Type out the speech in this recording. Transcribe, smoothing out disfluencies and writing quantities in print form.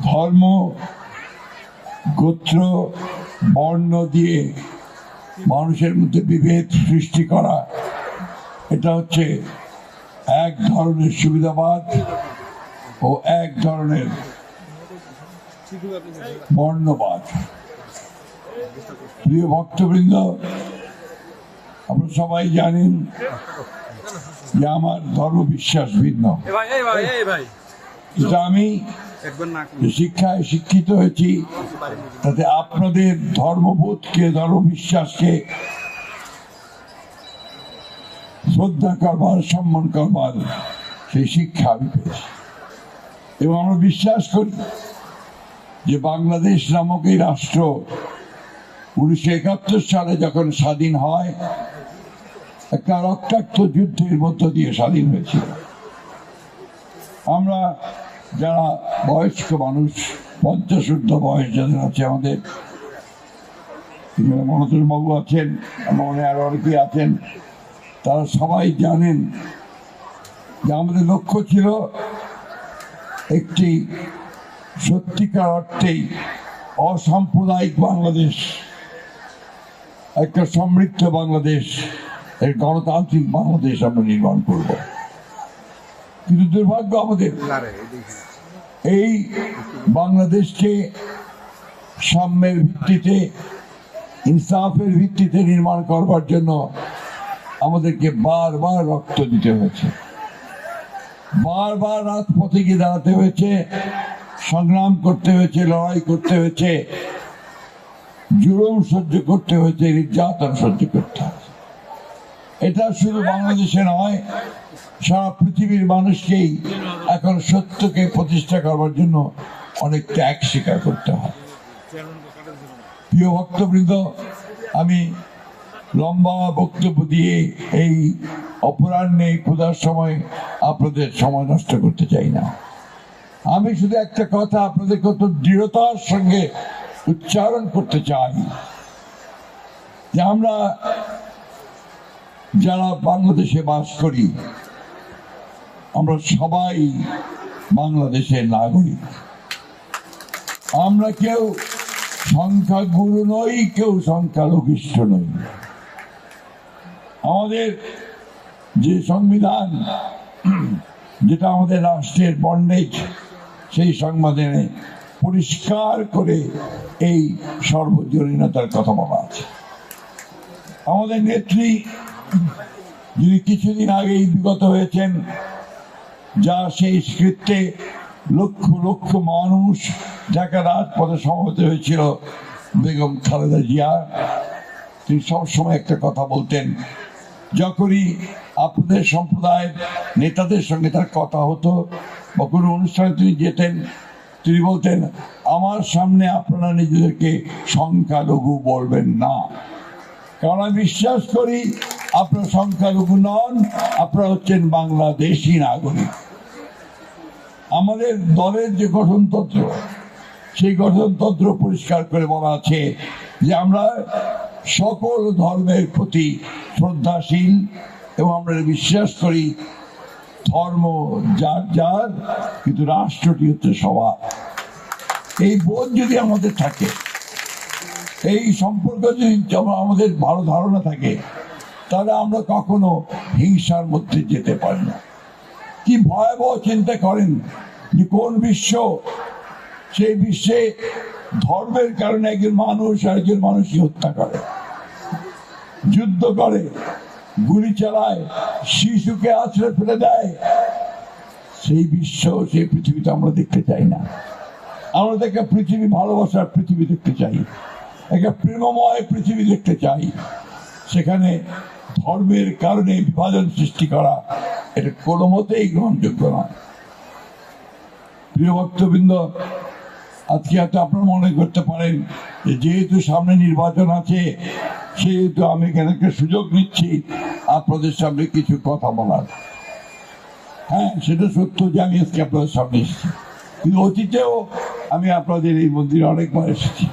ধর্ম, গোত্র, বর্ণ দিয়ে মানুষের মধ্যে বিভেদ সৃষ্টি করা, এটা হচ্ছে এক ধরনের সুবিধাবাদ ও এক ধরনের বর্ণবাদ। প্রিয় ভক্তবৃন্দ, আপনারা সবাই জানেন যে আমার ধর্ম বিশ্বাস ভিন্ন। আমি শিক্ষায় শিক্ষিত হয়েছি, তাতে আপনাদের ধর্মবোধকে, ধর্মবিশ্বাসকে শ্রদ্ধা করবার, সম্মান করবার সেই শিক্ষা আমি পেয়েছি। এবং আমরা বিশ্বাস করি যে বাংলাদেশ নামক এই রাষ্ট্র 1971 সালে যখন স্বাধীন হয়, একটা রক্তাক্ত যুদ্ধের মধ্য দিয়ে স্বাধীন হয়েছিল। আমরা যারা বয়স্ক মানুষ, 50 বয়স যাদের আছে, আমাদের মনোজ বাবু আছেন, মনে আরো অনেকেই আছেন, তারা সবাই জানেন যে আমাদের লক্ষ্য ছিল একটি সত্যিকার অর্থেই অসাম্প্রদায়িক বাংলাদেশ, একটা সমৃদ্ধ বাংলাদেশ, এক গণতান্ত্রিক বাংলাদেশ আমরা নির্মাণ করব। কিন্তু দুর্ভাগ্য আমাদের, এই বাংলাদেশকে সাম্যের ভিত্তিতে, ইনসাফের ভিত্তিতে নির্মাণ করবার জন্য আমাদেরকে বারবার রক্ত দিতে হয়েছে, বারবার রাজপথে গিয়ে দাঁড়াতে হয়েছে, সংগ্রাম করতে হয়েছে, লড়াই করতে হয়েছে, জুলুম সহ্য করতে হয়েছে, নির্যাতন সহ্য করতে হয়েছে। এটা শুধু বাংলাদেশে নয়, সারা পৃথিবীর মানুষকেই এখন সত্যকে প্রতিষ্ঠা করবার জন্য অনেক ত্যাগ স্বীকার করতে হয়। প্রিয় ভক্তবৃন্দ, আমি লম্বা বক্তব্য দিয়ে এই অপরাহ্নে ক্ষুধার সময় আপনাদের সময় নষ্ট করতে চাই না। আমি শুধু একটা কথা আপনাদের কত দৃঢ়তার সঙ্গে উচ্চারণ করতে চাই যে আমরা যারা বাংলাদেশে বাস করি, আমরা সবাই বাংলাদেশের নাগরিক। আমরা কেউ সংখ্যাগুরু নই, কেউ সংখ্যালঘিষ্ঠ নই। আমাদের যে সংবিধান, যেটা আমাদের রাষ্ট্রের বন্ডেজ, সেই সংবিধানে পরিষ্কার করে এই সর্বজনীনতার কথা বলা আছে। আমাদের নেত্রী যিনি কিছুদিন আগেই বিগত হয়েছেন, যা সেই স্ক্রিপ্টে লক্ষ লক্ষ মানুষ ঢাকা রাজপথে সমবেত হয়েছিল, বেগম খালেদা জিয়া, তিনি সবসময় একটা কথা বলতেন, যখনই আপনাদের সম্প্রদায়ের নেতাদের সঙ্গে তার কথা হতো বা কোনো অনুষ্ঠানে তিনি যেতেন, তিনি বলতেন, আমার সামনে আপনারা নিজেদেরকে সংখ্যালঘু বলবেন না, কারণ আমি বিশ্বাস করি আপনারা সংখ্যালঘু নন, আপনারা হচ্ছেন বাংলাদেশি নাগরিক। আমাদের দলের যে গঠনতন্ত্র, সেই গঠনতন্ত্র পরিষ্কার করে বলা আছে যে আমরা সকল ধর্মের প্রতি শ্রদ্ধাশীল এবং আমরা বিশ্বাস করি ধর্ম যার যার, কিন্তু রাষ্ট্রটি হচ্ছে সবার। এই বোধ যদি আমাদের থাকে, এই সম্পর্ক যদি আমাদের ভালো ধারণা থাকে, তাহলে আমরা কখনো হিংসার মধ্যে যেতে পারি না। কি ভয়াবহ চিন্তা করেন যে কোন বিশ্ব, সেই বিশ্বে ধর্মের কারণে একজন মানুষ আরেকজন মানুষকে হত্যা করে, যুদ্ধ করে, গুলি চালায়, শিশুকে আশ্রয় ফেলে দেয়। সেই বিশ্ব, সেই পৃথিবীতে আমরা দেখতে চাই না। আমরা একটা পৃথিবী, ভালোবাসার পৃথিবী দেখতে চাই, একটা প্রেমময় পৃথিবী দেখতে চাই। সেখানে ধর্মের কারণে বিভাজন সৃষ্টি করা, এটা কোনো মতেই গ্রহণযোগ্য নয়। প্রিয় ভক্তবৃন্দ, আজকে হয়তো আপনারা মনে করতে পারেন যে যেহেতু সামনে নির্বাচন আছে, সেহেতু আমি এখানে একটা সুযোগ নিচ্ছি আপনাদের সামনে কিছু কথা বলার। হ্যাঁ, সেটা সত্য যে আমি আজকে আপনাদের সামনে এসেছি, কিন্তু অতীতেও আমি আপনাদের এই মন্দিরে অনেকবার এসেছি।